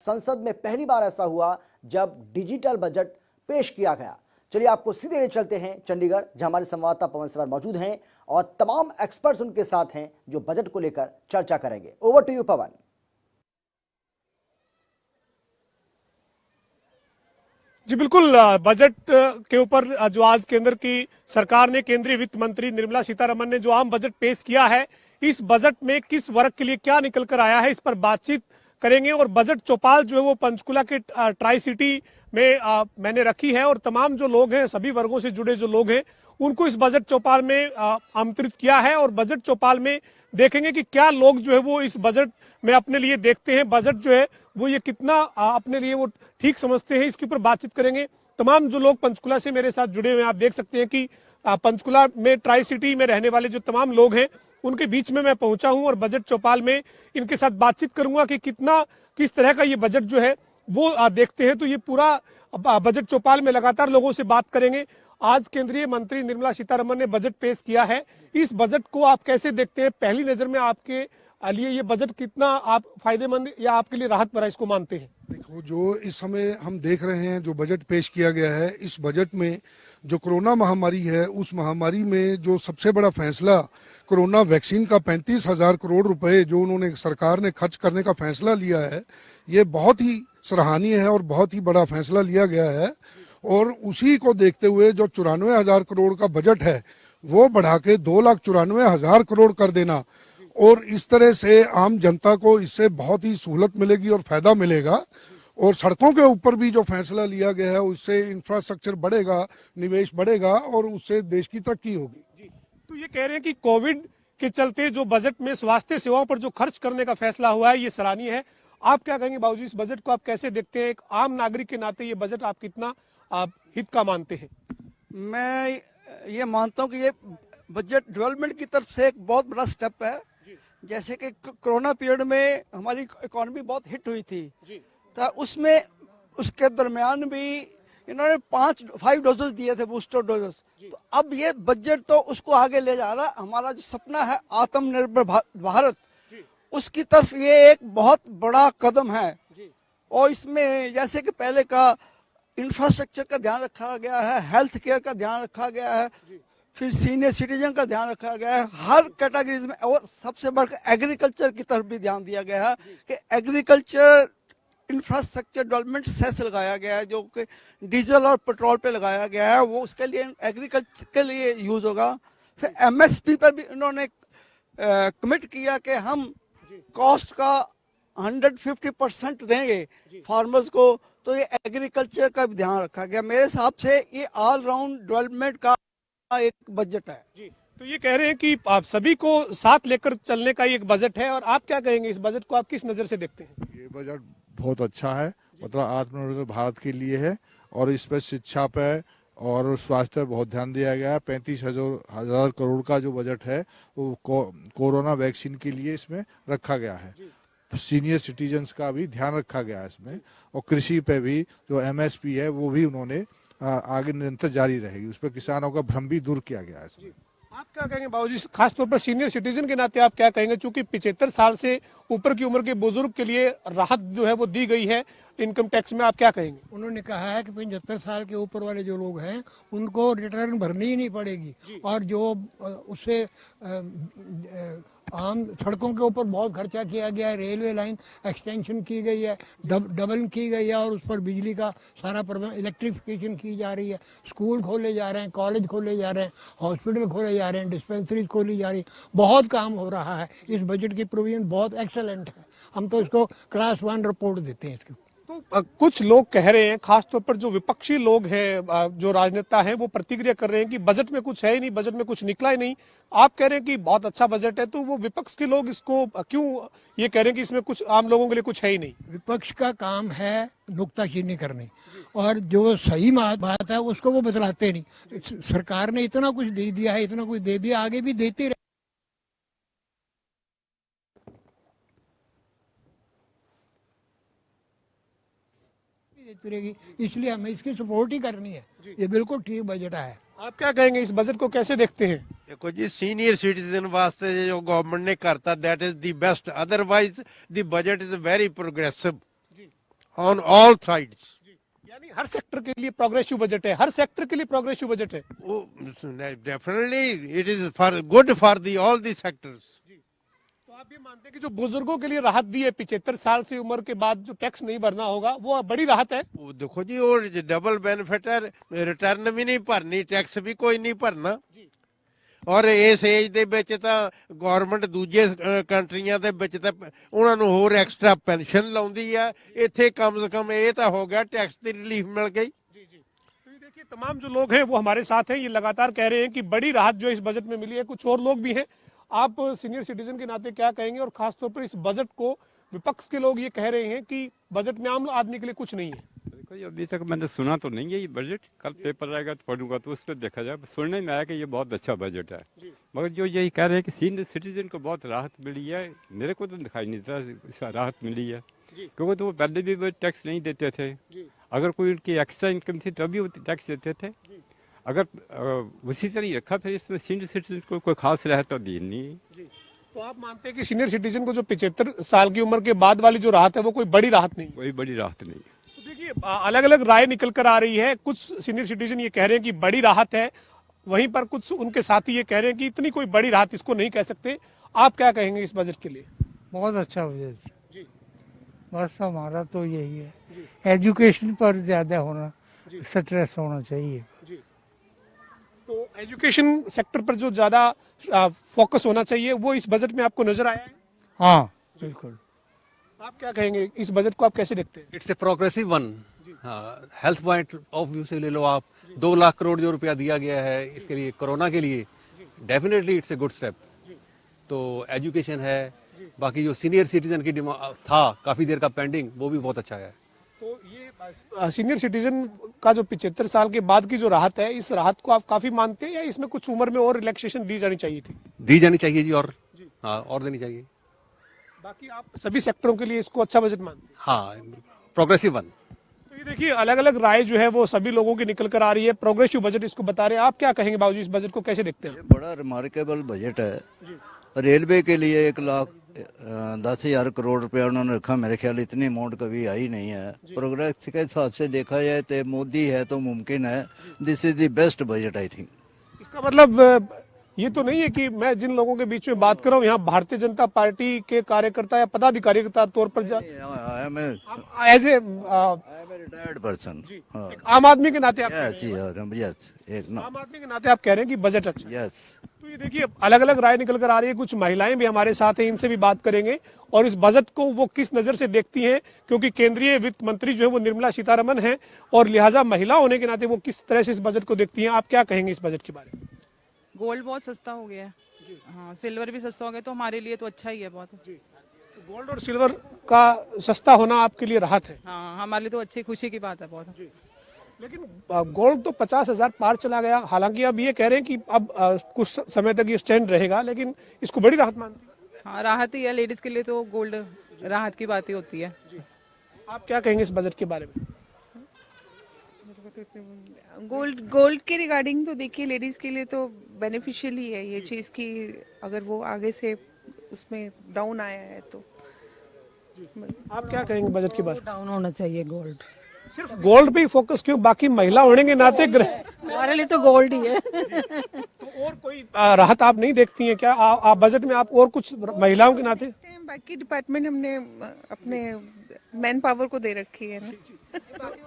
संसद में पहली बार ऐसा हुआ जब डिजिटल बजट पेश किया गया। चलिए आपको सीधे ले चलते हैं चंडीगढ़, जहां हमारे संवाददाता पवन सवार मौजूद हैं और तमाम एक्सपर्ट्स उनके साथ हैं जो बजट को लेकर चर्चा करेंगे। ओवर टू यू पवन। जी बिल्कुल, बजट के ऊपर जो आज केंद्र की सरकार ने, केंद्रीय वित्त मंत्री निर्मला सीतारमण ने जो आम बजट पेश किया है, इस बजट में किस वर्ग के लिए क्या निकल कर आया है, इस पर बातचीत करेंगे। और बजट चौपाल जो है वो पंचकुला के ट्राई सिटी में मैंने रखी है और तमाम जो लोग हैं, सभी वर्गों से जुड़े जो लोग हैं, उनको इस बजट चौपाल में आमंत्रित किया है। और बजट चौपाल में देखेंगे कि क्या लोग जो है वो इस बजट में अपने लिए देखते हैं, बजट जो है वो ये कितना अपने लिए वो ठीक समझते हैं, इसके ऊपर बातचीत करेंगे। तमाम जो लोग पंचकुला से मेरे साथ जुड़े हुए हैं, आप देख सकते हैं कि पंचकुला में ट्राई सिटी में रहने वाले जो तमाम लोग हैं, उनके बीच में मैं पहुंचा हूं और बजट चौपाल में इनके साथ बातचीत करूंगा कि किस तरह का ये बजट जो है वो देखते हैं। तो ये पूरा बजट चौपाल में लगातार लोगों से बात करेंगे। आज केंद्रीय मंत्री निर्मला सीतारमण ने बजट पेश किया है, इस बजट को आप कैसे देखते हैं? पहली नजर में आपके लिए ये बजट कितना आप फायदेमंद या आपके लिए राहत भरा इसको मानते हैं? देखो, जो इस समय हम देख रहे हैं, जो बजट पेश किया गया है, इस बजट में जो कोरोना महामारी है, उस महामारी में जो सबसे बड़ा फैसला कोरोना वैक्सीन का 35,000 करोड़ रुपए जो उन्होंने सरकार ने खर्च करने का फैसला लिया है, ये बहुत ही सराहनीय है और बहुत ही बड़ा फैसला लिया गया है। और उसी को देखते हुए जो 94,000 करोड़ का बजट है वो बढ़ा के 2,94,000 करोड़ कर देना, और इस तरह से आम जनता को इससे बहुत ही सहूलत मिलेगी और फायदा मिलेगा। और सड़कों के ऊपर भी जो फैसला लिया गया है उससे इंफ्रास्ट्रक्चर बढ़ेगा, निवेश बढ़ेगा और उससे देश की तरक्की होगी। तो ये कह रहे हैं कि कोविड के चलते जो बजट में स्वास्थ्य सेवाओं पर जो खर्च करने का फैसला हुआ है, ये सराहनीय है। आप क्या कहेंगे बाबूजी, इस बजट को आप कैसे देखते हैं? एक आम नागरिक के नाते ये बजट आप कितना हित का मानते हैं? मैं ये मानता हूँ कि ये बजट डेवलपमेंट की तरफ से एक बहुत बड़ा स्टेप है। जैसे कि कोरोना पीरियड में हमारी इकोनॉमी बहुत हिट हुई थी, तो उसमें उसके दरमियान भी इन्होंने 5 डोजेस दिए थे, बूस्टर डोजेस। तो अब ये बजट तो उसको आगे ले जा रहा। हमारा जो सपना है आत्मनिर्भर भारत, उसकी तरफ ये एक बहुत बड़ा कदम है। और इसमें जैसे कि पहले का इंफ्रास्ट्रक्चर का ध्यान रखा गया है, हेल्थ केयर का ध्यान रखा गया है, फिर सीनियर सिटीजन का ध्यान रखा गया है, हर कैटेगरीज में। और सबसे बढ़कर एग्रीकल्चर की तरफ भी ध्यान दिया गया है कि एग्रीकल्चर इंफ्रास्ट्रक्चर डेवलपमेंट सेस लगाया गया है, जो कि डीजल और पेट्रोल पे लगाया गया है, वो उसके लिए एग्रीकल्चर के लिए यूज होगा। फिर एमएसपी पर भी इन्होंने कमिट किया कि हम कॉस्ट का 150% देंगे फार्मर्स को। तो ये एग्रीकल्चर का भी ध्यान रखा गया। मेरे हिसाब से ये ऑल राउंड डेवलपमेंट का एक बजट है। जी, तो ये कह रहे हैं कि आप सभी को साथ लेकर चलने का एक बजट है। और आप क्या कहेंगे, इस बजट को आप किस नजर से देखते हैं? ये बजट बहुत अच्छा है, मतलब आत्मनिर्भर भारत के लिए है। और इस पर शिक्षा पे और स्वास्थ्य पे बहुत ध्यान दिया गया है। 35,000 करोड़ का जो बजट है वो कोरोना वैक्सीन के लिए इसमें रखा गया है। सीनियर सिटीजन्स का भी ध्यान रखा गया है इसमें। और कृषि पे भी जो एमएसपी है वो भी उन्होंने आगे निरंतर जारी रहेगी, उस पर किसानों का भ्रम भी दूर किया गया है इसमें। आप क्या कहेंगे बाबूजी, खासतौर पर सीनियर सिटीजन के नाते आप क्या कहेंगे? चूंकि 75 साल से ऊपर की उम्र के बुजुर्ग के लिए राहत जो है वो दी गई है इनकम टैक्स में, आप क्या कहेंगे? उन्होंने कहा है कि 75 साल के ऊपर वाले जो लोग हैं उनको रिटर्न भरनी ही नहीं पड़ेगी। और जो उससे आम सड़कों के ऊपर बहुत खर्चा किया गया है, रेलवे लाइन एक्सटेंशन की गई है, डबल की गई है, और उस पर बिजली का सारा प्रबंध, इलेक्ट्रिफिकेशन की जा रही है, स्कूल खोले जा रहे हैं, कॉलेज खोले जा रहे हैं, हॉस्पिटल खोले जा रहे हैं, डिस्पेंसरीज खोली जा रही है, बहुत काम हो रहा है। इस बजट की प्रोविजन बहुत एक्सेलेंट है। हम तो इसको क्लास 1 रिपोर्ट देते हैं इसको। तो कुछ लोग कह रहे हैं, खासतौर पर जो विपक्षी लोग हैं, जो राजनेता हैं, वो प्रतिक्रिया कर रहे हैं कि बजट में कुछ है ही नहीं, बजट में कुछ निकला ही नहीं। आप कह रहे हैं कि बहुत अच्छा बजट है, तो वो विपक्ष के लोग इसको क्यों ये कह रहे हैं कि इसमें कुछ आम लोगों के लिए कुछ है ही नहीं? विपक्ष का काम है नुक्ताचीनी करनी, और जो सही बात है उसको वो बतलाते नहीं। सरकार ने इतना कुछ दे दिया है, इतना कुछ दे दिया, आगे भी देते रहेगी, इसलिए हमें इसकी सपोर्ट ही करनी है। ये बिल्कुल ठीक बजट है। आप क्या कहेंगे, इस बजट को कैसे देखते हैं? देखो जी, सीनियर सिटीजन वास्ते जो गवर्नमेंट ने करता that is the best, otherwise the budget is very progressive. on all sides. यानी हर सेक्टर के लिए प्रोग्रेसिव बजट है, हर सेक्टर के लिए प्रोग्रेसिव बजट है। Oh, definitely, it is for good for the all the sectors. तो आप ये मानते हैं कि जो बुजुर्गों के लिए राहत दी है 75 साल से उम्र के बाद जो टैक्स नहीं भरना होगा, वो बड़ी राहत है। वो देखो जी, और डबल बेनिफिट है, रिटर्न भी नहीं भरनी, टैक्स भी कोई नहीं भरना। ਔਰ ਇਸ ਏਜ ਦੇ ਵਿੱਚ ਤਾਂ ਗਵਰਨਮੈਂਟ ਦੂਜੇ ਕੰਟਰੀਆਂ ਦੇ ਵਿੱਚ ਤਾਂ ਉਹਨਾਂ ਨੂੰ ਹੋਰ ਐਕਸਟਰਾ ਪੈਨਸ਼ਨ ਲਾਉਂਦੀ ਆ, ਇੱਥੇ ਕਮ ਸੇ ਕਮ ਇਹ ਤਾਂ ਹੋ ਗਿਆ टैक्स ਦੀ रिलीफ मिल गई। तो ये देखिए तमाम जो लोग हैं वो हमारे साथ हैं, ये लगातार कह रहे हैं कि बड़ी राहत जो इस बजट में मिली है। कुछ और लोग भी हैं, आप सीनियर सिटीजन के नाते क्या कहेंगे, और खासतौर पर इस बजट को विपक्ष के लोग ये कह रहे हैं कि बजट में आम आदमी के लिए कुछ नहीं है। देखो ये अभी तक मैंने सुना तो नहीं है ये बजट, कल पेपर आएगा तो पढ़ूंगा तो उस पर देखा जाए। सुनने में आया कि ये बहुत अच्छा बजट है, मगर जो यही कह रहे हैं कि सीनियर सिटीजन को बहुत राहत मिली है, मेरे को तो दिखाई नहीं देता राहत मिली है, क्योंकि तो वो पहले भी वो टैक्स नहीं देते थे। अगर कोई उनकी एक्स्ट्रा इनकम थी तभी वो टैक्स देते थे। अगर उसी तरह रखा फिर इसमें सीनियर सिटीजन को कोई खास राहत तो दी नहीं। तो आप मानते हैं कि सीनियर सिटीजन को जो 75 साल की उम्र के बाद वाली जो राहत है वो कोई बड़ी राहत नहीं? कोई बड़ी राहत नहीं। तो देखिए अलग अलग राय निकल कर आ रही है। कुछ सीनियर सिटीजन ये कह रहे हैं कि बड़ी राहत है, वहीं पर कुछ उनके साथी ये कह रहे हैं कि इतनी कोई बड़ी राहत इसको नहीं कह सकते। आप क्या कहेंगे इस बजट के लिए? बहुत अच्छा बजट जी। बस हमारा तो यही है, एजुकेशन पर ज्यादा होना, स्ट्रेस होना चाहिए। तो एजुकेशन सेक्टर पर जो ज्यादा फोकस होना चाहिए वो इस बजट में आपको नजर आया है? हाँ बिल्कुल। आप क्या कहेंगे, इस बजट को आप कैसे देखते हैं? It's a progressive one. Health point of view से ले लो आप, 2 लाख करोड़ जो रुपया दिया गया है इसके लिए, कोरोना के लिए, definitely it's a good step. तो एजुकेशन है, बाकी जो सीनियर सिटीजन की डिमांड था काफी देर का पेंडिंग, वो भी बहुत अच्छा है। तो ये सीनियर सिटीजन का जो 75 साल के बाद की जो राहत है, इस राहत को आप काफी मानते हैं या इसमें कुछ उम्र में और रिलैक्सेशन दी जानी चाहिए थी? दी जानी चाहिए जी, और हाँ और देनी चाहिए। बाकी आप सभी सेक्टरों के लिए इसको अच्छा बजट मानते हैं? हाँ, प्रोग्रेसिव वन। तो ये देखिए अलग अलग राय जो है वो सभी लोगों की निकल कर आ रही है, प्रोग्रेसिव बजट इसको बता रहे हैं। आप क्या कहेंगे बाबूजी, इस बजट को कैसे देखते हैं? बड़ा रिमार्केबल बजट है। रेलवे के लिए 1,10,000 करोड़ रुपया उन्होंने रखा, मेरे ख्याल इतनी अमाउंट कभी आई नहीं है। प्रोग्रेस के हिसाब से देखा जाए तो मोदी है तो मुमकिन है, this is the best budget I think. इसका मतलब ये तो नहीं है कि मैं जिन लोगों के बीच में बात कर रहा हूँ यहाँ भारतीय जनता पार्टी के कार्यकर्ता या पदाधिकारी के तौर पर एज ए रिटायर्ड पर्सन, आम आदमी के नाते आप आम आदमी के नाते आप कह रहे हैं कि बजट अच्छा? यस। तो ये देखिए अलग अलग राय निकल कर आ रही है, कुछ महिलाएं भी हमारे साथ हैं, इनसे भी बात करेंगे और इस बजट को वो किस नजर से देखती हैं, क्योंकि केंद्रीय वित्त मंत्री जो है वो निर्मला सीतारमन है और लिहाजा महिला होने के नाते वो किस तरह से इस बजट को देखती हैं। आप क्या कहेंगे इस बजट के बारे में? गोल्ड बहुत सस्ता हो गया है, हाँ सिल्वर भी सस्ता हो गया, तो हमारे लिए तो अच्छा ही है बहुत। तो गोल्ड और सिल्वर का सस्ता होना आपके लिए राहत है? हाँ हमारे लिए तो अच्छी खुशी की बात है बहुत। लेकिन गोल्ड तो 50,000 पार चला गया, हालांकि अब ये कह रहे हैं कि अब कुछ समय तक ये स्टैंड रहेगा, लेकिन इसको बड़ी राहत मानती है? हाँ राहत ही है, लेडीज के लिए तो गोल्ड राहत की बात ही होती है। आप क्या कहेंगे इस बजट के बारे में? गोल्ड के रिगार्डिंग तो देखिए लेडीज के लिए तो बेनिफिशियल ही है ये चीज की, अगर वो आगे से उसमें डाउन आया है तो। आप क्या कहेंगे बजट के बारे में? डाउन होना चाहिए गोल्ड। सिर्फ गोल्ड पे ही फोकस क्यों, बाकी महिला होने के नाते हमारे लिए तो गोल्ड ही है। तो और कोई राहत आप नहीं देखती हैं क्या आप बजट में? आप और कुछ महिलाओं के नाते? बाकी डिपार्टमेंट हमने अपने मैन पावर को दे रखी है ना,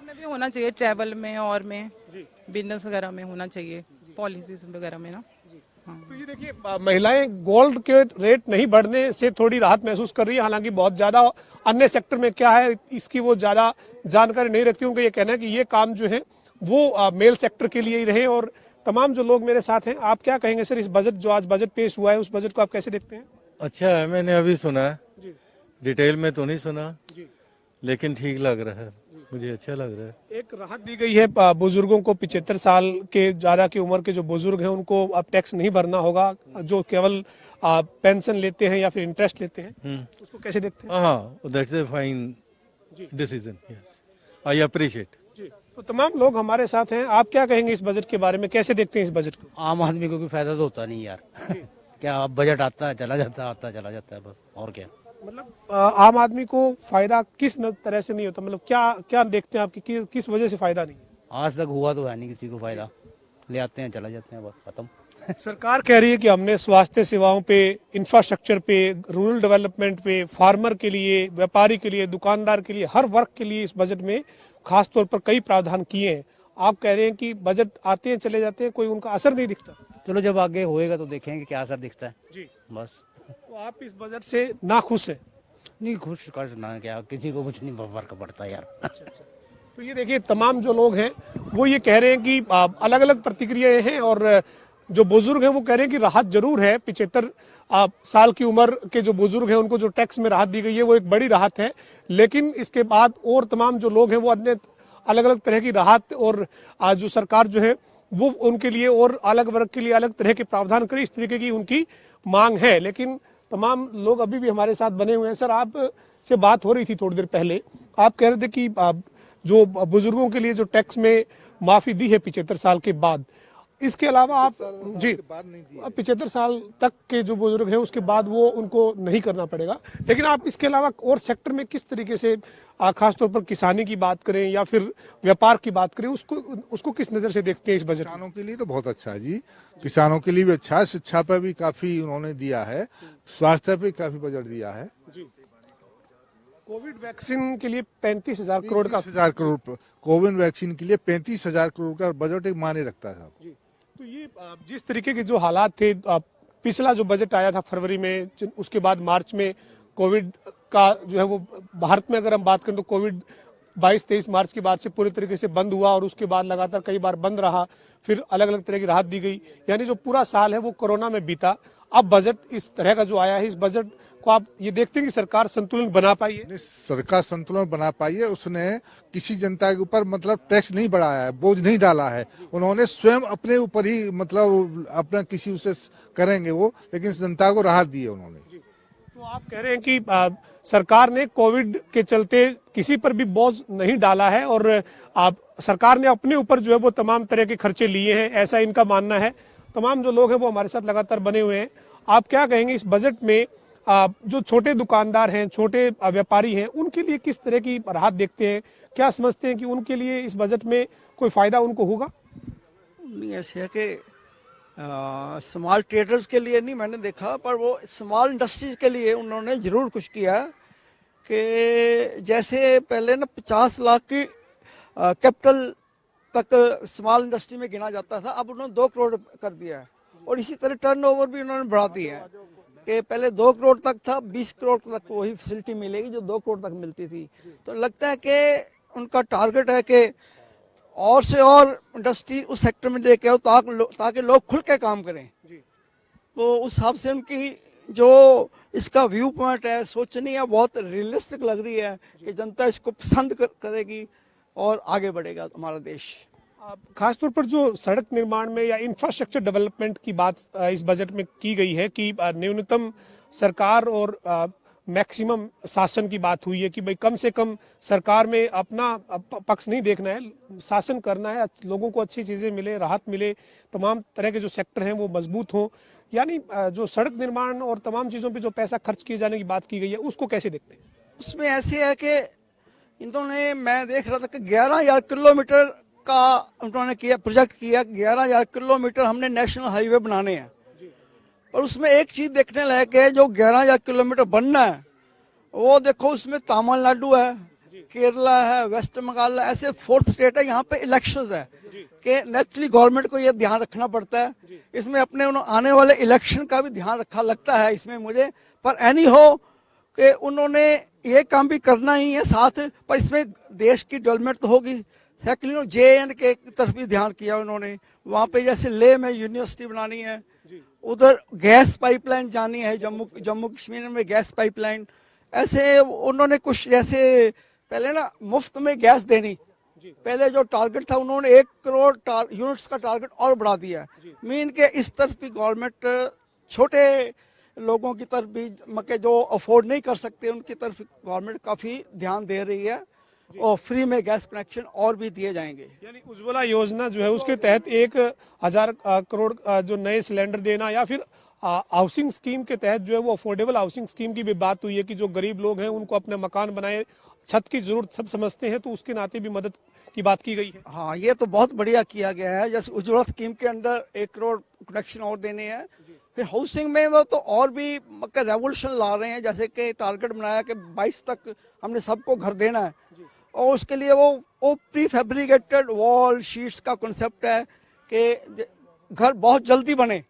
में भी होना चाहिए, ट्रैवल में और में बिजनेस वगैरह में होना चाहिए, पॉलिसीज वगैरह में ना। तो ये देखिए महिलाएं गोल्ड के रेट नहीं बढ़ने से थोड़ी राहत महसूस कर रही है, हालांकि बहुत ज्यादा अन्य सेक्टर में क्या है इसकी वो ज्यादा जानकारी नहीं रखती। उनका ये कहना है कि ये काम जो है वो मेल सेक्टर के लिए ही रहे। और तमाम जो लोग मेरे साथ हैं, आप क्या कहेंगे सर, इस बजट जो आज बजट पेश हुआ है उस बजट को आप कैसे देखते हैं? अच्छा है, मैंने अभी सुना है, डिटेल में तो नहीं सुना, लेकिन ठीक लग रहा है, मुझे अच्छा लग रहा है। एक राहत दी गई है बुजुर्गों को, 75 साल के ज्यादा की उम्र के जो बुजुर्ग हैं उनको अब टैक्स नहीं भरना होगा, जो केवल पेंशन लेते हैं या फिर इंटरेस्ट लेते हैं, उसको कैसे देखते हैं? हाँ, that's a fine decision, yes, I appreciate. तो तमाम लोग हमारे साथ हैं, आप क्या कहेंगे इस बजट के बारे में, कैसे देखते हैं इस बजट को? आम आदमी को कोई फायदा तो होता नहीं यार। क्या अब बजट आता है चला जाता है, आता चला जाता है बस, और क्या। मतलब आम आदमी को फायदा किस तरह से नहीं होता, मतलब क्या क्या देखते हैं आपकी किस वजह से फायदा नहीं? आज तक हुआ तो है नहीं किसी को फायदा, ले आते हैं चला जाते हैं, बस खत्म। सरकार कह रही है कि हमने स्वास्थ्य सेवाओं पे, इंफ्रास्ट्रक्चर पे, रूरल डेवलपमेंट पे, फार्मर के लिए, व्यापारी के लिए, दुकानदार के लिए, हर वर्ग के लिए इस बजट में खास तौर पर कई प्रावधान किए हैं। आप कह रहे हैं कि बजट आते हैं चले जाते हैं, कोई उनका असर नहीं दिखता। चलो जब आगे होएगा तो देखेंगे क्या असर दिखता है जी। बस। तो आप इस बजट से नाखुश हैं? नहीं खुश कर ना क्या, किसी को कुछ नहीं फर्क पड़ता यार। तो ये देखिए तमाम जो लोग हैं वो ये कह रहे हैं कि अलग अलग प्रतिक्रियाएं हैं, और जो बुजुर्ग हैं वो कह रहे हैं कि राहत जरूर है। 75 साल की उम्र के जो बुजुर्ग हैं उनको जो टैक्स में राहत दी गई है वो एक बड़ी राहत है, लेकिन इसके बाद और तमाम जो लोग हैं वो अन्य अलग अलग तरह की राहत, और आज जो सरकार जो है वो उनके लिए और अलग वर्ग के लिए अलग तरह के प्रावधान करे, इस तरीके की उनकी मांग है। लेकिन तमाम लोग अभी भी हमारे साथ बने हुए हैं। सर, आप से बात हो रही थी थोड़ी देर पहले, आप कह रहे थे कि जो बुजुर्गों के लिए जो टैक्स में माफी दी है 75 साल के बाद, इसके अलावा आप जी 75 साल तक के जो बुजुर्ग हैं उसके बाद वो उनको नहीं करना पड़ेगा, लेकिन आप इसके अलावा और सेक्टर में किस तरीके से, खासतौर पर किसानी की बात करें या फिर व्यापार की बात करें, उसको किस नजर से देखते हैं इस बजट? किसानों के लिए तो बहुत अच्छा है जी, किसानों के लिए भी अच्छा है, शिक्षा पर भी काफी उन्होंने दिया है, स्वास्थ्य पे काफी बजट दिया है। कोविड वैक्सीन के लिए 35,000 करोड़ का, 35,000 करोड़ कोविड वैक्सीन के लिए 35,000 करोड़ का बजट एक मायने रखता है साहब। तो ये जिस तरीके के जो हालात थे, पिछला जो बजट आया था फरवरी में, उसके बाद मार्च में कोविड का जो है वो भारत में अगर हम बात करें तो कोविड 22-23 मार्च के बाद से पूरे तरीके से बंद हुआ, और उसके बाद लगातार कई बार बंद रहा, फिर अलग अलग तरह की राहत दी गई, यानी जो पूरा साल है वो कोरोना में बीता। अब बजट इस तरह का जो आया है, इस बजट को आप ये देखते हैं कि सरकार संतुलन बना पाई है? सरकार संतुलन बना पाई है, उसने किसी जनता के ऊपर मतलब टैक्स नहीं बढ़ाया है, बोझ नहीं डाला है, उन्होंने स्वयं अपने ऊपर ही मतलब अपना किसी उसे करेंगे वो, लेकिन जनता को राहत दी है उन्होंने। तो आप कह रहे हैं कि सरकार ने कोविड के चलते किसी पर भी बोझ नहीं डाला है, और सरकार ने अपने ऊपर जो है वो तमाम तरह के खर्चे लिए हैं, ऐसा इनका मानना है। तमाम जो लोग हैं वो हमारे साथ लगातार बने हुए हैं। आप क्या कहेंगे इस बजट में जो छोटे दुकानदार हैं, छोटे व्यापारी हैं, उनके लिए किस तरह की राहत देखते हैं? क्या समझते हैं कि उनके लिए इस बजट में कोई फायदा उनको होगा? नहीं, ऐसे है कि स्मॉल ट्रेडर्स के लिए नहीं मैंने देखा, पर वो स्मॉल इंडस्ट्रीज के लिए उन्होंने जरूर कुछ किया कि जैसे पहले ना 50 लाख की कैपिटल तक स्मॉल इंडस्ट्री में गिना जाता था, अब उन्होंने 2 करोड़ कर दिया है, और इसी तरह टर्नओवर भी उन्होंने बढ़ा दिया है कि पहले 2 करोड़ तक था, 20 करोड़ तक वही फैसिलिटी मिलेगी जो 2 करोड़ तक मिलती थी। तो लगता है कि उनका टारगेट है कि और से और इंडस्ट्री उस सेक्टर में लेके आओ ताकि लोग खुल के काम करें। तो उस हिसाब से उनकी जो इसका व्यू पॉइंट है, सोचनी है, बहुत रियलिस्टिक लग रही है कि जनता इसको पसंद करेगी और आगे बढ़ेगा हमारा देश। खासतौर पर जो सड़क निर्माण में या इंफ्रास्ट्रक्चर डेवलपमेंट की बात इस बजट में की गई है कि न्यूनतम सरकार और मैक्सिमम शासन की बात हुई है कि भाई कम से कम सरकार में अपना पक्ष नहीं देखना है, शासन करना है, लोगों को अच्छी चीजें मिले, राहत मिले, तमाम तरह के जो सेक्टर हैं वो मजबूत हों। यानी जो सड़क निर्माण और तमाम चीजों पे जो पैसा खर्च किए जाने की बात की गई है, उसको कैसे देखते हैं? उसमें ऐसे है कि इन्होंने, मैं देख रहा था कि 11,000 किलोमीटर का उन्होंने किया, प्रोजेक्ट किया, 11,000 किलोमीटर हमने नेशनल हाईवे बनाने हैं, और उसमें एक चीज देखने लायक है, जो 11,000 किलोमीटर बनना है वो देखो उसमें तमिलनाडु है, केरला है, वेस्ट बंगाल है, ऐसे 4th स्टेट है, यहाँ पे इलेक्शंस है कि नेचुरली गवर्नमेंट को ये ध्यान रखना पड़ता है, इसमें अपने आने वाले इलेक्शन का भी ध्यान रखा लगता है इसमें मुझे। पर एनी हो कि उन्होंने ये काम भी करना ही है साथ, पर इसमें देश की डेवलपमेंट तो होगी। सेकेंडली JNK की तरफ भी ध्यान किया उन्होंने, वहाँ पे जैसे लेह में यूनिवर्सिटी बनानी है, उधर गैस पाइपलाइन जानी है, जम्मू कश्मीर में गैस पाइपलाइन, ऐसे उन्होंने कुछ, जैसे पहले ना मुफ्त में गैस देनी, पहले जो टारगेट था उन्होंने 1 करोड़ यूनिट्स का टारगेट और बढ़ा दिया है। मीन के इस तरफ भी गवर्नमेंट छोटे लोगों की तरफ भी, मके जो अफोर्ड नहीं कर सकते उनकी तरफ गवर्नमेंट काफी ध्यान दे रही है, और फ्री में गैस कनेक्शन और भी दिए जाएंगे। यानी उज्ज्वला योजना जो है उसके तहत 1,000 करोड़ जो नए सिलेंडर देना, या फिर हाउसिंग स्कीम के तहत जो है वो अफोर्डेबल हाउसिंग स्कीम की भी बात हुई है कि जो गरीब लोग हैं उनको अपने मकान बनाए, छत की जरूरत सब समझते हैं, तो उसके नाते भी मदद की बात की गई है। हाँ, ये तो बहुत बढ़िया किया गया है। जैसे उज्ज्वला स्कीम के अंदर 1 करोड़ कनेक्शन और देने हैं। फिर हाउसिंग में वो तो और भी रेवोल्यूशन ला रहे हैं, जैसे कि टारगेट बनाया कि 22 तक हमने सबको घर देना है, और उसके लिए वो प्री फैब्रिकेटेड वॉल शीट्स का कॉन्सेप्ट है कि घर बहुत जल्दी बने,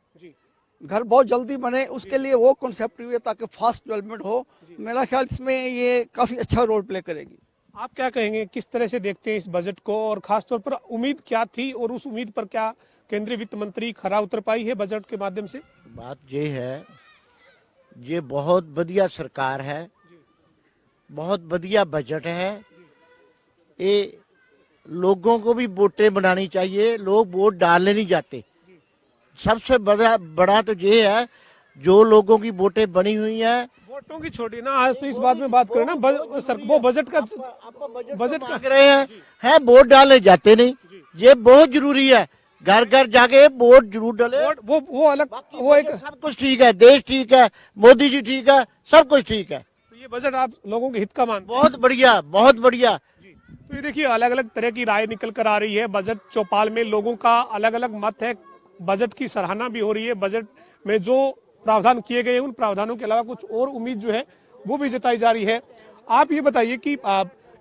घर बहुत जल्दी बने, उसके लिए वो कॉन्सेप्ट हुई है ताकि फास्ट डेवलपमेंट हो। मेरा ख्याल इसमें ये काफी अच्छा रोल प्ले करेगी। आप क्या कहेंगे, किस तरह से देखते हैं इस बजट को, और खासतौर पर उम्मीद क्या थी और उस उम्मीद पर क्या केंद्रीय वित्त मंत्री खरा उतर पाई है बजट के माध्यम से? बात ये है, ये बहुत बढ़िया सरकार है, बहुत बढ़िया बजट है। ये लोगों को भी वोटें बनानी चाहिए, लोग वोट डालने नहीं जाते। सबसे बड़ा तो ये है, जो लोगों की वोटें बनी हुई है, वोटों की छोड़ी ना, आज तो इस बात में बात करें ना, वो बजट का मांग रहे हैं वोट डालने जाते नहीं। ये बहुत जरूरी है, घर घर जाके वोट जरूर डाले। वो अलग, वो एक सब कुछ ठीक है, देश ठीक है, मोदी जी ठीक है, सब कुछ ठीक है। तो ये बजट आप लोगों के हित का मान? बहुत बढ़िया, बहुत बढ़िया। तो ये देखिए, अलग अलग तरह की राय निकल कर आ रही है। बजट चौपाल में लोगों का अलग अलग मत है, बजट की सराहना भी हो रही है। बजट में जो प्रावधान किए गए हैं, उन प्रावधानों के अलावा कुछ और उम्मीद जो है वो भी जताई जा रही है। आप ये बताइए कि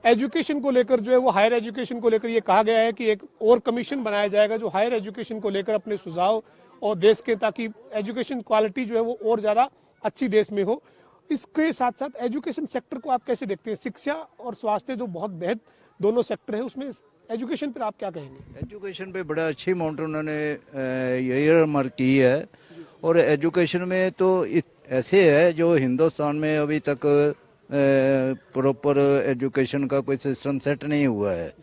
एजुकेशन को लेकर जो है वो, हायर एजुकेशन को लेकर ये कहा गया है कि एक और कमीशन बनाया जाएगा जो हायर एजुकेशन को लेकर अपने सुझाव और देश के, ताकि एजुकेशन क्वालिटी जो है वो और ज्यादा अच्छी देश में हो। इसके साथ साथ एजुकेशन सेक्टर को आप कैसे देखते हैं? शिक्षा और स्वास्थ्य जो बहुत बेहद दोनों सेक्टर है, उसमें एजुकेशन पर आप क्या कहेंगे? एजुकेशन पे बड़ा अच्छी अमाउंट उन्होंने ये मार्क की है, और एजुकेशन में तो ऐसे है जो हिंदुस्तान में अभी तक प्रॉपर एजुकेशन का कोई सिस्टम सेट नहीं हुआ है।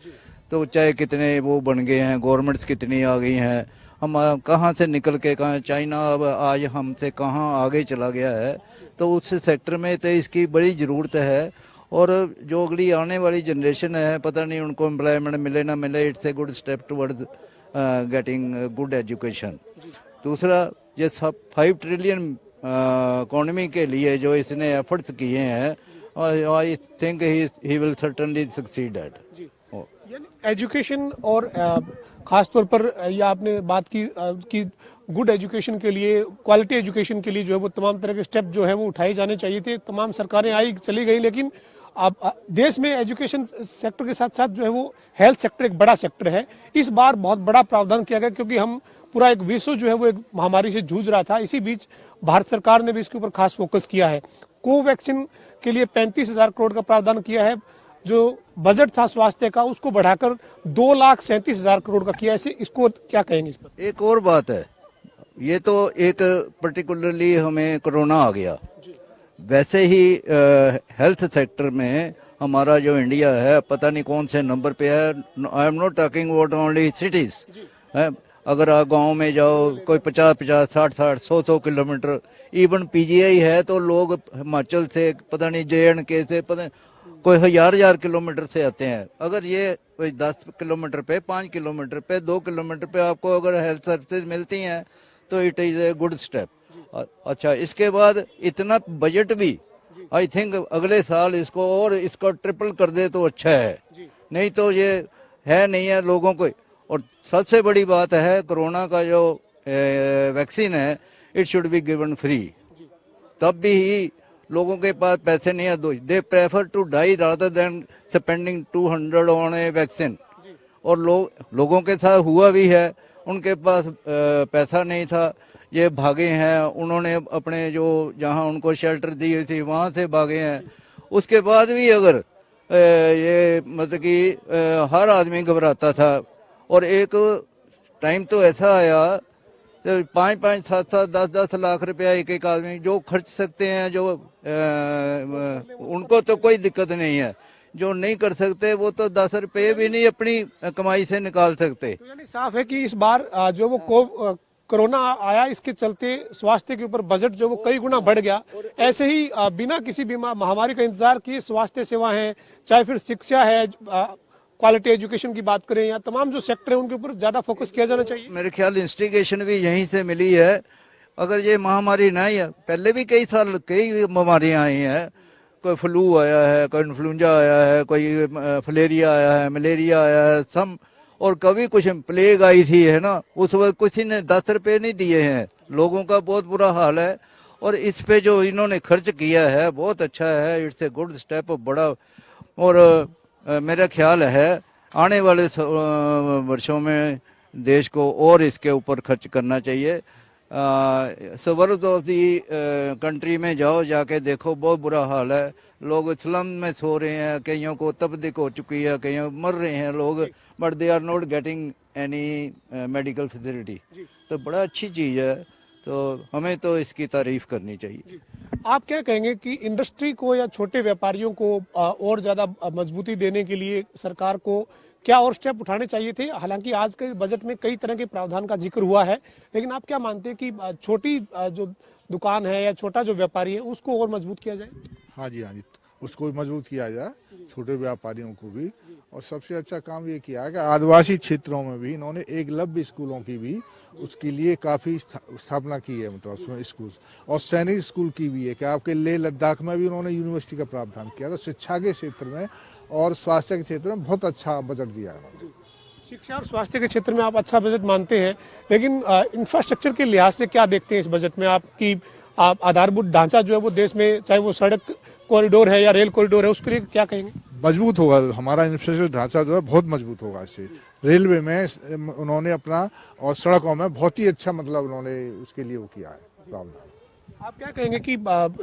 तो चाहे कितने वो बन गए हैं, गवर्नमेंट्स कितनी आ गई हैं, हम कहाँ से निकल के कहाँ, चाइना अब आज हमसे कहाँ आगे चला गया है। तो उस सेक्टर में तो इसकी बड़ी ज़रूरत है, और जो अगली आने वाली जनरेशन है, पता नहीं उनको एम्प्लॉयमेंट मिले ना मिले, it's a good step towards getting good education. दूसरा, ये सब 5 ट्रिलियन इकोनॉमी के लिए जो इसने एफर्ट्स किए हैं, I think he will certainly succeed at education. और खासतौर पर यह आपने बात की कि गुड एजुकेशन के लिए, क्वालिटी एजुकेशन के लिए जो है वो तमाम तरह के स्टेप जो है वो उठाए जाने चाहिए थे। तमाम सरकारें आई चली गई, लेकिन अब देश में एजुकेशन सेक्टर के साथ साथ जो है वो हेल्थ सेक्टर एक बड़ा सेक्टर है। इस बार बहुत बड़ा प्रावधान किया गया, क्योंकि हम पूरा एक विश्व जो है वो एक महामारी से जूझ रहा था। इसी बीच भारत सरकार ने भी इसके ऊपर खास फोकस किया है। कोवैक्सीन के लिए 35,000 करोड़ का प्रावधान किया है। जो बजट था स्वास्थ्य का, उसको बढ़ाकर 2,37,000 करोड़ का किया। ऐसे इसको क्या कहेंगे इस पर? एक और बात है, ये तो एक पर्टिकुलरली हमें कोरोना आ गया, वैसे ही हेल्थ सेक्टर में हमारा जो इंडिया है पता नहीं कौन से नंबर पे है। I am not talking about only cities. अगर आप गांव में जाओ, कोई 50-50, 60-60, 100-100 किलोमीटर, इवन पीजीआई है तो लोग हिमाचल से, पता नहीं JNK से, पता कोई 1000 किलोमीटर से आते हैं। अगर ये कोई 10 किलोमीटर पे, 5 किलोमीटर पे, 2 किलोमीटर पे आपको अगर हेल्थ सर्विसेज मिलती हैं तो it is a good step. अच्छा, इसके बाद इतना बजट भी आई थिंक अगले साल इसको और इसको ट्रिपल कर दे तो अच्छा है, नहीं तो ये है नहीं है लोगों को। और सबसे बड़ी बात है, कोरोना का जो वैक्सीन है, it should be given free. तब भी लोगों के पास पैसे नहीं है, they prefer to die rather than spending 200 on a vaccine. और लोगों के साथ हुआ भी है, उनके पास पैसा नहीं था, ये भागे हैं, उन्होंने अपने जो जहां उनको शेल्टर दी हुई थी वहां से भागे हैं। उसके बाद भी अगर ये मतलब कि हर आदमी घबराता था, और एक टाइम तो ऐसा आया 5-5, 7-7, 10-10 लाख रुपया एक आदमी जो खर्च सकते हैं, जो उनको तो कोई दिक्कत नहीं है। जो नहीं कर सकते वो तो 10 रुपये भी नहीं अपनी कमाई से निकाल सकते। तो यानी साफ है कि इस बार जो वो कोरोना आया, इसके चलते स्वास्थ्य के ऊपर बजट जो वो कई गुना बढ़ गया। ऐसे ही बिना किसी भी महामारी का इंतजार किए स्वास्थ्य सेवा है, चाहे फिर शिक्षा है, क्वालिटी एजुकेशन की बात करें, या तमाम जो सेक्टर है उनके ऊपर ज्यादा फोकस किया जाना चाहिए। मेरे ख्याल इंस्टिगेशन भी यहीं से मिली है। अगर ये महामारी ना ही, पहले भी कई साल कई बीमारियां आई हैं, कोई फ्लू आया है, कोई इन्फ्लुएंजा आया है, कोई फलेरिया आया है, मलेरिया आया है, सम, और कभी कुछ प्लेग आई थी, है ना, उस वक्त किसी ने 10 रुपए नहीं दिए हैं, लोगों का बहुत बुरा हाल है। और इस पे जो इन्होंने खर्च किया है बहुत अच्छा है, इट्स ए गुड स्टेप बड़ा। और मेरा ख्याल है आने वाले वर्षों में देश को और इसके ऊपर खर्च करना चाहिए। सबर्ब्स ऑफ दी कंट्री में जाओ, जाके देखो बहुत बुरा हाल है, लोग स्लम में सो रहे हैं, कईयों को तपदीक हो चुकी है, कईयों मर रहे हैं लोग, but they are not getting any medical facility. तो बड़ा अच्छी चीज़ है, तो हमें तो इसकी तारीफ करनी चाहिए। आप क्या कहेंगे कि इंडस्ट्री को या छोटे व्यापारियों को और ज्यादा मजबूती देने के लिए सरकार को क्या और स्टेप उठाने चाहिए थे? हालांकि आज के बजट में कई तरह के प्रावधान का जिक्र हुआ है, लेकिन आप क्या मानते हैं कि छोटी जो दुकान है या छोटा जो व्यापारी है उसको और मजबूत किया जाए? हाँ जी, उसको भी मजबूत किया जाए, छोटे व्यापारियों को भी। और सबसे अच्छा काम ये किया है कि आदिवासी क्षेत्रों में भी इन्होंने एकलव्य स्कूलों की भी उसके लिए काफ़ी स्थापना की है, मतलब उसमें स्कूल, और सैनिक स्कूल की भी है कि आपके लेह लद्दाख में भी उन्होंने यूनिवर्सिटी का प्रावधान किया। तो शिक्षा के क्षेत्र में और स्वास्थ्य के क्षेत्र में बहुत अच्छा बजट दिया है। शिक्षा और स्वास्थ्य के क्षेत्र में आप अच्छा बजट मानते हैं, लेकिन इंफ्रास्ट्रक्चर के लिहाज से क्या देखते हैं इस बजट में? आपकी आधारभूत ढांचा जो है वो देश में, चाहे वो सड़क कॉरिडोर है या रेल कॉरिडोर है, उसके लिए क्या कहेंगे? मजबूत होगा हमारा इंफ्रास्ट्रक्चर ढांचा जो है, बहुत मजबूत होगा इससे। रेलवे में उन्होंने अपना, और सड़कों में बहुत ही अच्छा, मतलब उन्होंने उसके लिए वो किया है प्रावधान। आप क्या कहेंगे कि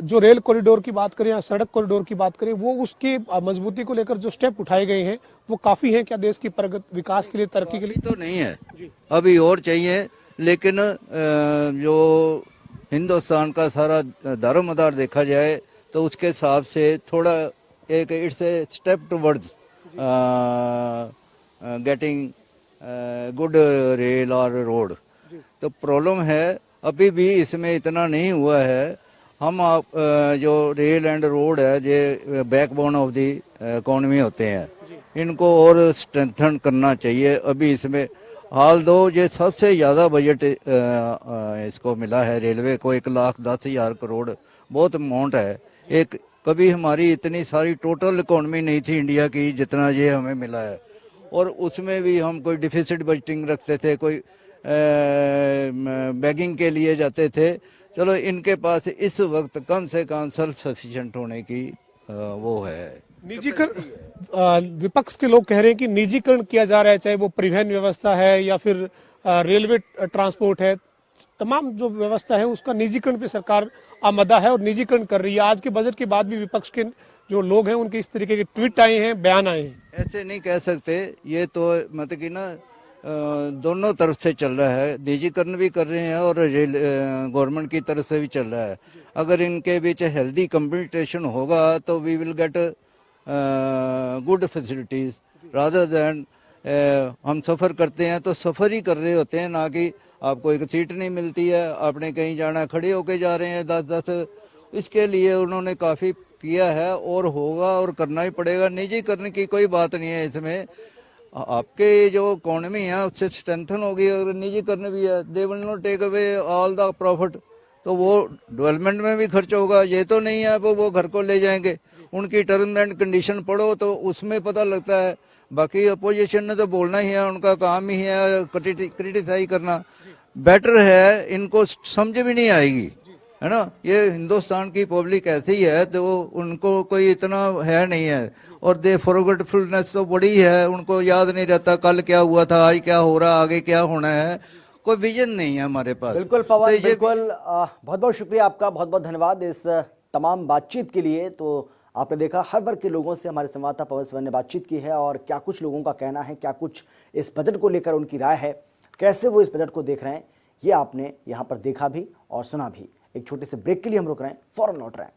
जो रेल कॉरिडोर की बात करें या सड़क कॉरिडोर की बात करें, वो उसके मजबूती को लेकर जो स्टेप उठाए गए हैं वो काफी हैं क्या देश की प्रगति, विकास के लिए, तरक्की के लिए? तो नहीं है, अभी और चाहिए। लेकिन जो हिंदुस्तान का सारा दारोमदार देखा जाए तो उसके हिसाब से थोड़ा एक it's a step towards getting good rail और रोड। तो प्रॉब्लम है अभी भी इसमें इतना नहीं हुआ है। हम जो रेल एंड रोड है, ये बैकबोन ऑफ दी इकोनॉमी होते हैं, इनको और स्ट्रेंथन करना चाहिए। अभी इसमें हाल दो ये सबसे ज़्यादा बजट इसको मिला है, रेलवे को 1,10,000 करोड़, बहुत अमाउंट है। एक कभी हमारी इतनी सारी टोटल इकोनॉमी नहीं थी इंडिया की जितना ये हमें मिला है। और उसमें भी हम कोई डिफिसिट बजटिंग रखते थे, कोई बैगिंग के लिए जाते थे। चलो इनके पास इस वक्त कम से कम सेल्फ सफिशिएंट होने की वो है। निजीकरण, विपक्ष के लोग कह रहे हैं कि निजीकरण किया जा रहा है, चाहे वो परिवहन व्यवस्था है या फिर रेलवे ट्रांसपोर्ट है, तमाम जो व्यवस्था है उसका निजीकरण पे सरकार आमदा है और निजीकरण कर रही है। आज के बजट के बाद भी विपक्ष के जो लोग हैं उनके इस तरीके के ट्वीट आए हैं, बयान आए हैं। ऐसे नहीं कह सकते, ये तो मतलब कि ना दोनों तरफ से चल रहा है, निजीकरण भी कर रहे हैं और रेल गवर्नमेंट की तरफ से भी चल रहा है। अगर इनके बीच हेल्दी कंपटीशन होगा तो we will get good facilities rather than हम सफ़र करते हैं तो सफ़र ही कर रहे होते हैं, ना कि आपको एक सीट नहीं मिलती है, आपने कहीं जाना खड़े होके जा रहे हैं 10-10। इसके लिए उन्होंने काफ़ी किया है और होगा और करना ही पड़ेगा। निजीकरण की कोई बात नहीं है इसमें, आपके जो इकोनॉमी है उससे स्ट्रेंथन होगी। अगर निजीकरण भी है, they will not take away all the profit, तो वो डेवलपमेंट में भी खर्च होगा। ये तो नहीं है वो घर को ले जाएंगे। उनकी टर्म एंड कंडीशन पढ़ो तो उसमें पता लगता है। बाकी अपोजिशन ने तो बोलना ही है, उनका काम ही है क्रिटिसाइज करना। बेटर है, इनको समझ भी नहीं आएगी, है ना। ये हिंदुस्तान की पब्लिक ऐसी है तो उनको कोई इतना है नहीं है, और दे फॉरगेटफुलनेस तो बड़ी है, उनको याद नहीं रहता कल क्या हुआ था, आज क्या हो रहा, आगे क्या होना है, कोई विजन नहीं है हमारे पास। बिल्कुल पवन, बिल्कुल बहुत बहुत शुक्रिया आपका, बहुत बहुत धन्यवाद इस तमाम बातचीत के लिए। तो आपने देखा हर वर्ग के लोगों से हमारे संवाददाता पवन सिवन ने बातचीत की है और क्या कुछ लोगों का कहना है, क्या कुछ इस बजट को लेकर उनकी राय है, कैसे वो इस बजट को देख रहे हैं, ये आपने यहाँ पर देखा भी और सुना भी। एक छोटे से ब्रेक के लिए हम रुक रहे हैं, फौरन लौट रहे हैं।